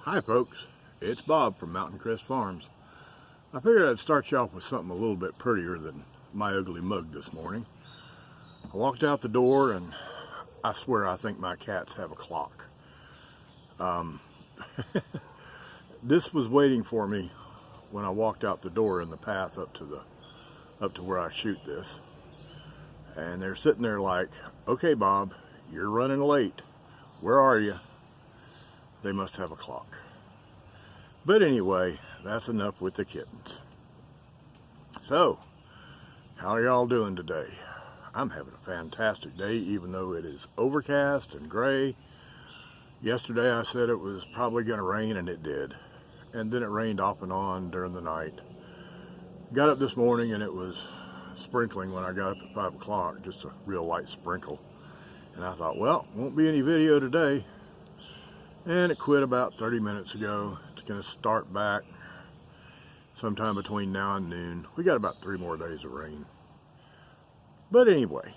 Hi folks, it's Bob from Mountain Crest Farms. I figured I'd start you off with something a little bit prettier than my ugly mug this morning. I walked out the door and I swear I think my cats have a clock. This was waiting for me when I walked out the door in the path up to where I shoot this. And they're sitting there like, okay Bob, you're running late. Where are you? They must have a clock. But anyway, that's enough with the kittens. So, how are y'all doing today? I'm having a fantastic day, even though it is overcast and gray. Yesterday I said it was probably going to rain, and it did. And then it rained off and on during the night. Got up this morning and it was sprinkling when I got up at 5 o'clock, just a real light sprinkle. And I thought, well, won't be any video today. And it quit about 30 minutes ago. It's going to start back sometime between now and noon. We got about 3 more days of rain. But anyway,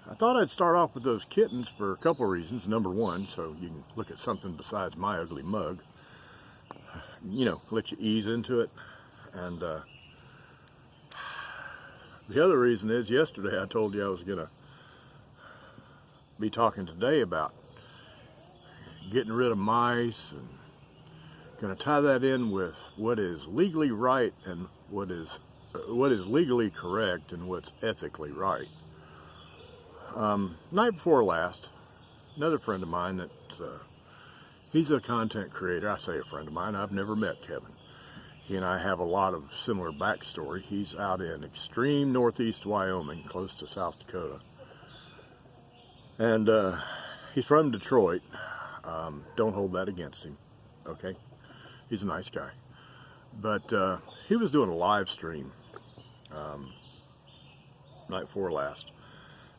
I thought I'd start off with those kittens for a couple of reasons. Number one, so you can look at something besides my ugly mug. You know, let you ease into it. And the other reason is, yesterday I told you I was going to be talking today about getting rid of mice, and going to tie that in with what is legally right and what is legally correct and what's ethically right. Night before last, another friend of mine that he's a content creator. I say a friend of mine. I've never met Kevin. He and I have a lot of similar backstory. He's out in extreme northeast Wyoming, close to South Dakota, and he's from Detroit. Don't hold that against him, okay? He's a nice guy. But he was doing a live stream night before last.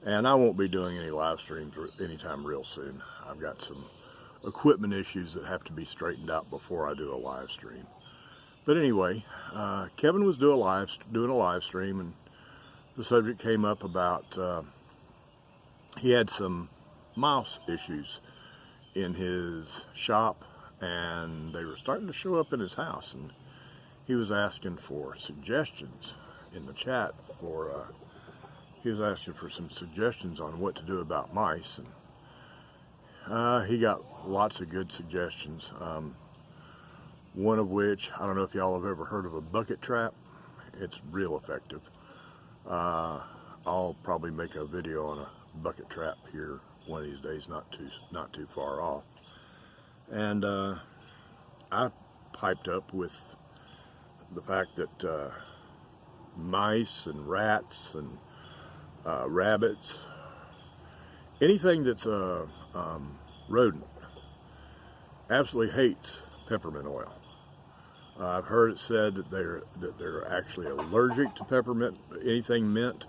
And I won't be doing any live streams anytime real soon. I've got some equipment issues that have to be straightened out before I do a live stream. But anyway, Kevin was doing a live stream, and the subject came up about he had some mouse issues in his shop, and they were starting to show up in his house, and he was asking for suggestions in the chat he was asking for some suggestions on what to do about mice, and he got lots of good suggestions. One of which, I don't know if y'all have ever heard of a bucket trap. It's real effective. I'll probably make a video on a bucket trap here one of these days, not too far off. And I piped up with the fact that mice and rats and rabbits, anything that's a rodent, absolutely hates peppermint oil. I've heard it said that they're actually allergic to peppermint, anything mint.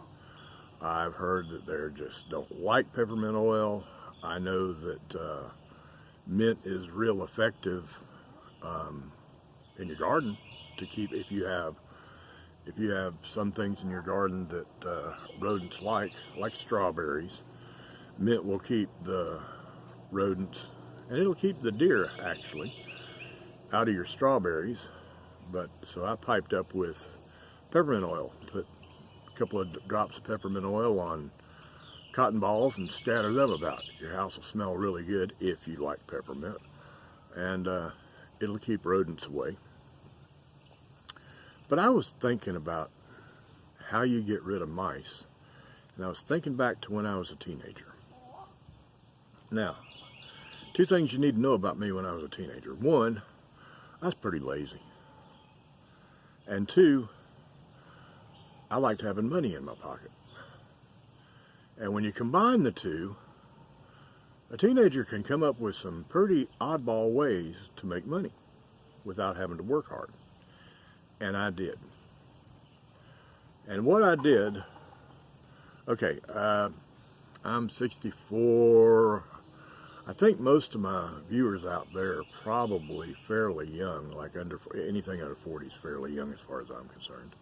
I've heard that they just don't like peppermint oil. I know that mint is real effective in your garden to keep, if you have some things in your garden that rodents like strawberries. Mint will keep the rodents, and it'll keep the deer actually out of your strawberries. But so I piped up with peppermint oil, put a couple of drops of peppermint oil on cotton balls and scatter them about. Your house will smell really good if you like peppermint, and it'll keep rodents away. But I was thinking about how you get rid of mice, and I was thinking back to when I was a teenager. Now, 2 things you need to know about me when I was a teenager. 1, I was pretty lazy. And 2, I liked having money in my pocket. And when you combine the 2, a teenager can come up with some pretty oddball ways to make money without having to work hard. And I did. And what I did, okay, I'm 64. I think most of my viewers out there are probably fairly young, like anything under 40 is fairly young as far as I'm concerned.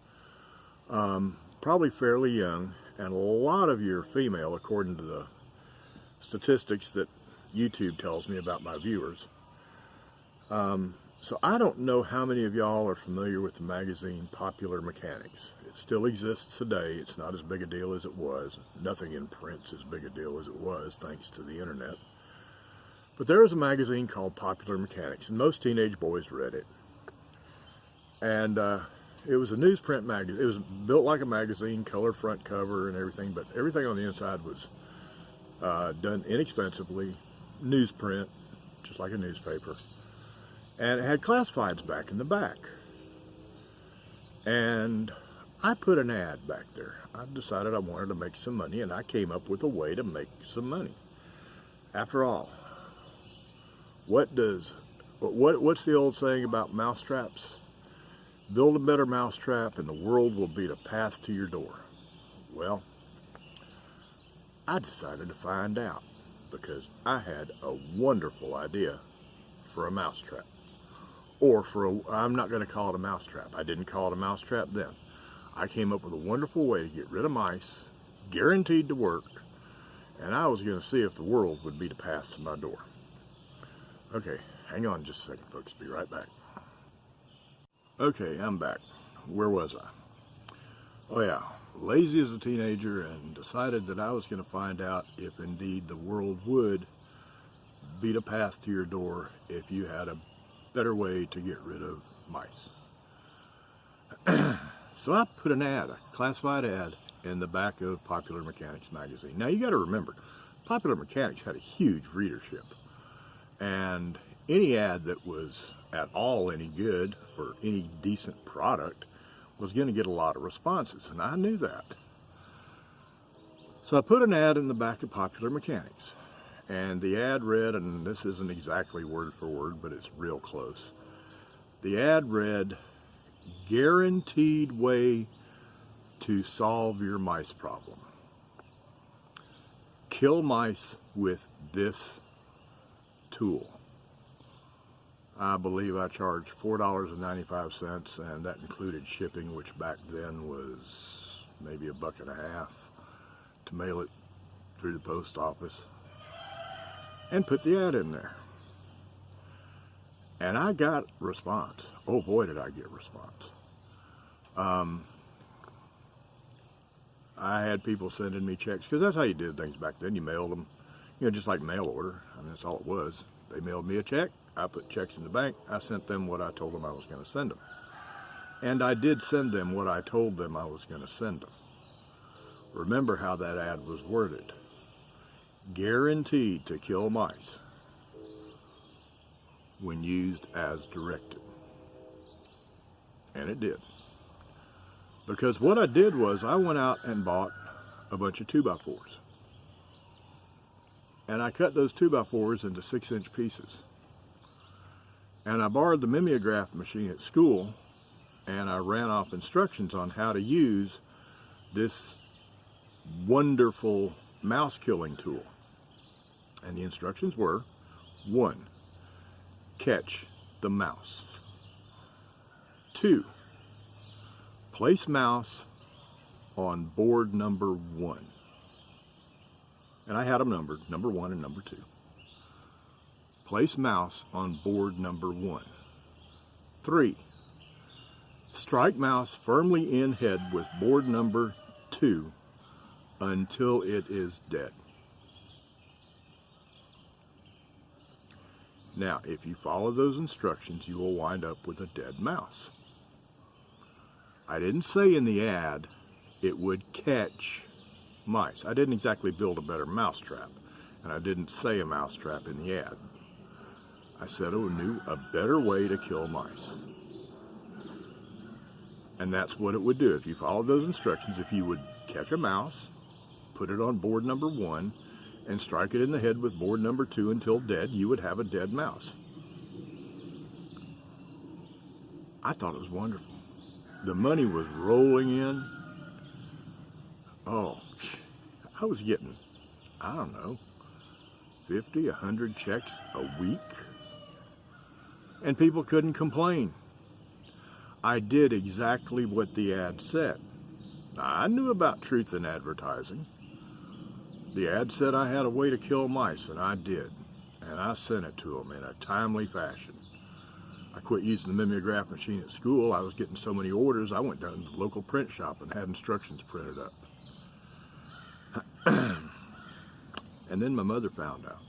Probably fairly young, and a lot of you are female, according to the statistics that YouTube tells me about my viewers. So I don't know how many of y'all are familiar with the magazine Popular Mechanics. It still exists today. It's not as big a deal as it was. Nothing in print's as big a deal as it was, thanks to the internet. But there was a magazine called Popular Mechanics, and most teenage boys read it. And it was a newsprint magazine. It was built like a magazine, color front cover and everything, but everything on the inside was done inexpensively, newsprint, just like a newspaper. And it had classifieds back in the back. And I put an ad back there. I decided I wanted to make some money, and I came up with a way to make some money. After all, what's the old saying about mousetraps? Build a better mousetrap and the world will be the path to your door. Well, I decided to find out because I had a wonderful idea for a mousetrap. Or I'm not going to call it a mousetrap. I didn't call it a mousetrap then. I came up with a wonderful way to get rid of mice, guaranteed to work, and I was going to see if the world would be the path to my door. Okay, hang on just a second, folks. Be right back. Okay, I'm back. Where was I? Oh yeah, lazy as a teenager, and decided that I was going to find out if indeed the world would be the path to your door if you had a better way to get rid of mice. So I put an ad, a classified ad, in the back of Popular Mechanics magazine. Now you got to remember, Popular Mechanics had a huge readership, and any ad that was at all any good for any decent product was going to get a lot of responses, and I knew that. So I put an ad in the back of Popular Mechanics. And the ad read, and this isn't exactly word for word, but it's real close. The ad read, guaranteed way to solve your mice problem. Kill mice with this tool. I believe I charged $4.95, and that included shipping, which back then was maybe $1.50 to mail it through the post office. And put the ad in there. And I got response. Oh boy, did I get response. I had people sending me checks, because that's how you did things back then. You mailed them, just like mail order. I mean, that's all it was. They mailed me a check. I put checks in the bank. I sent them what I told them I was going to send them. And I did send them what I told them I was going to send them. Remember how that ad was worded. Guaranteed to kill mice when used as directed. And it did. Because what I did was I went out and bought a bunch of 2x4s. And I cut those 2x4s into 6-inch pieces. And I borrowed the mimeograph machine at school, and I ran off instructions on how to use this wonderful mouse killing tool. And the instructions were, 1, catch the mouse. 2, place mouse on board number 1. And I had them numbered, number 1 and number 2. Place mouse on board number 1. 3, strike mouse firmly in head with board number 2 until it is dead. Now, if you follow those instructions, you will wind up with a dead mouse. I didn't say in the ad it would catch mice. I didn't exactly build a better mousetrap, and I didn't say a mousetrap in the ad. I said a better way to kill mice. And that's what it would do. If you followed those instructions, if you would catch a mouse, put it on board number 1, and strike it in the head with board number 2 until dead, you would have a dead mouse. I thought it was wonderful. The money was rolling in. Oh, I was getting, I don't know, 50, 100 checks a week. And people couldn't complain. I did exactly what the ad said. I knew about truth in advertising. The ad said I had a way to kill mice, and I did. And I sent it to them in a timely fashion. I quit using the mimeograph machine at school. I was getting so many orders, I went down to the local print shop and had instructions printed up. And then my mother found out.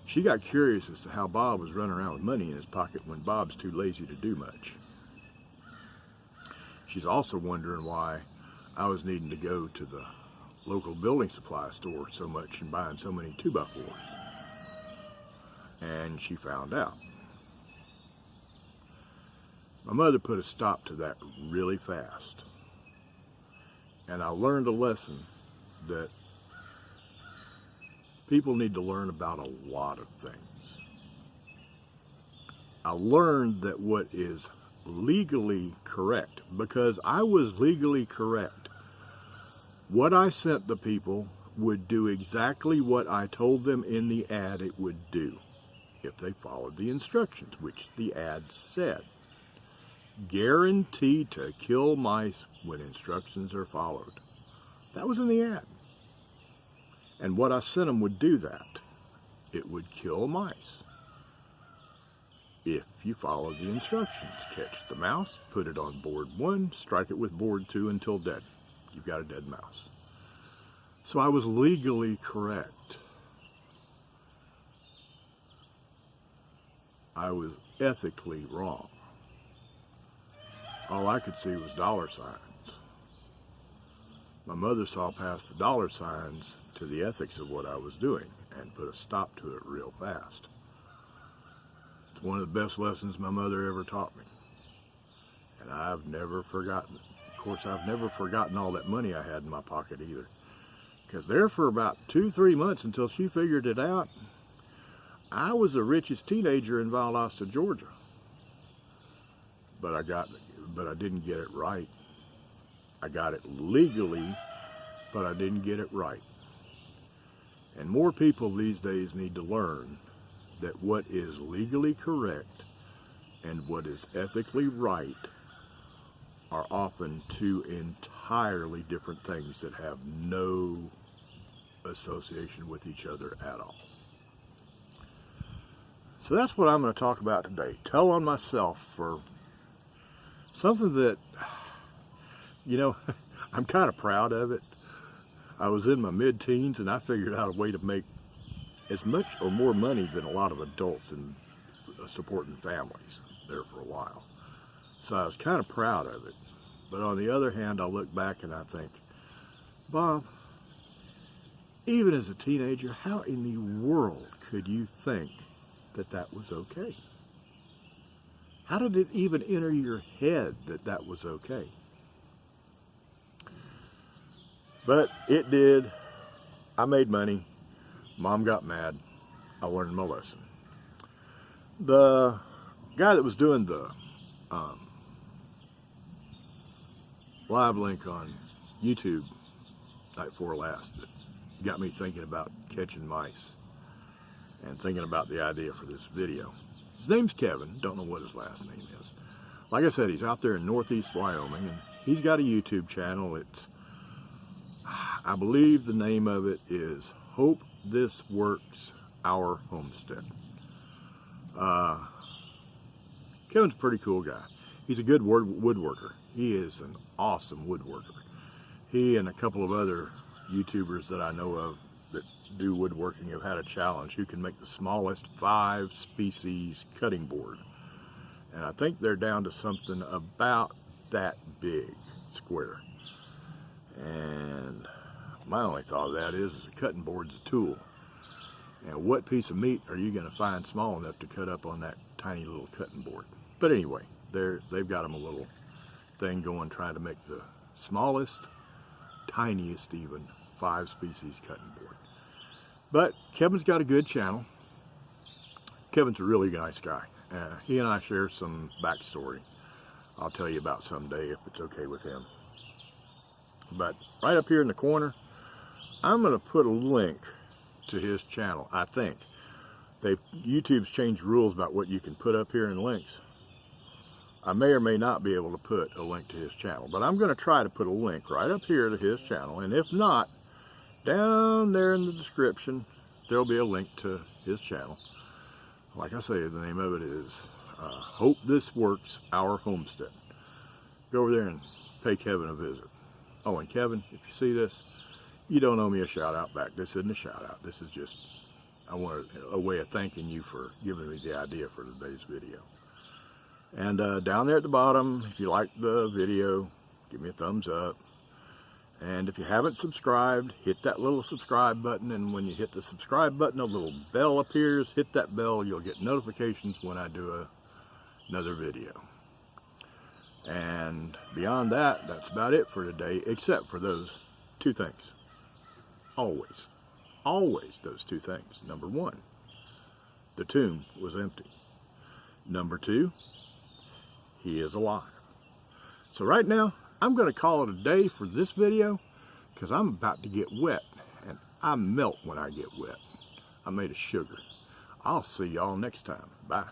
She got curious as to how Bob was running around with money in his pocket when Bob's too lazy to do much. She's also wondering why I was needing to go to the local building supply store so much and buying so many 2x4s. And she found out. My mother put a stop to that really fast. And I learned a lesson that people need to learn about a lot of things. I learned that what is legally correct, because I was legally correct, what I sent the people would do exactly what I told them in the ad it would do if they followed the instructions, which the ad said. Guaranteed to kill mice when instructions are followed. That was in the ad. And what I sent them would do that. It would kill mice. If you follow the instructions, catch the mouse, put it on board 1, strike it with board 2 until dead. You've got a dead mouse. So I was legally correct. I was ethically wrong. All I could see was dollar signs. My mother saw past the dollar signs to the ethics of what I was doing and put a stop to it real fast. It's one of the best lessons my mother ever taught me. And I've never forgotten it. Of course, I've never forgotten all that money I had in my pocket either. Because there for about 2-3 months until she figured it out, I was the richest teenager in Valdosta, Georgia. But I didn't get it right. I got it legally, but I didn't get it right. And more people these days need to learn that what is legally correct and what is ethically right are often two entirely different things that have no association with each other at all. So that's what I'm going to talk about today. Tell on myself for something that, you know, I'm kind of proud of it. I was in my mid-teens and I figured out a way to make as much or more money than a lot of adults in supporting families there for a while. So I was kind of proud of it. But on the other hand, I look back and I think, Bob, even as a teenager, how in the world could you think that that was okay? How did it even enter your head that that was okay? But it did. I made money. Mom got mad. I learned my lesson. The guy that was doing the live link on YouTube night before last that got me thinking about catching mice and thinking about the idea for this video. His name's Kevin. Don't know what his last name is. Like I said, he's out there in northeast Wyoming, and he's got a YouTube channel. I believe the name of it is Hope This Works Our Homestead. Kevin's a pretty cool guy. He's a good woodworker. He is an awesome woodworker. He and a couple of other YouTubers that I know of that do woodworking have had a challenge. You can make the smallest 5 species cutting board. And I think they're down to something about that big, square. And my only thought of that is a cutting board's a tool. And what piece of meat are you going to find small enough to cut up on that tiny little cutting board? But anyway, they've got them a little thing going trying to make the smallest, tiniest even, 5 species cutting board. But Kevin's got a good channel. Kevin's a really nice guy. He and I share some backstory I'll tell you about someday if it's okay with him. But right up here in the corner, I'm going to put a link to his channel. I think YouTube's changed rules about what you can put up here in links. I may or may not be able to put a link to his channel, but I'm going to try to put a link right up here to his channel, and if not, down there in the description there'll be a link to his channel. Like I say, the name of it is Hope This Works, Our Homestead. Go over there and pay Kevin a visit. Oh, and Kevin, if you see this, you don't owe me a shout out back. This isn't a shout out. This is just, I want a way of thanking you for giving me the idea for today's video. And down there at the bottom, if you like the video, give me a thumbs up. And if you haven't subscribed, hit that little subscribe button. And when you hit the subscribe button, a little bell appears. Hit that bell. You'll get notifications when I do another video. And beyond that, that's about it for today, except for those two things. Always those two things. Number one, the tomb was empty. Number two, he is alive. So right now, I'm going to call it a day for this video because I'm about to get wet, and I melt when I get wet. I'm made of sugar. I'll see y'all next time. Bye.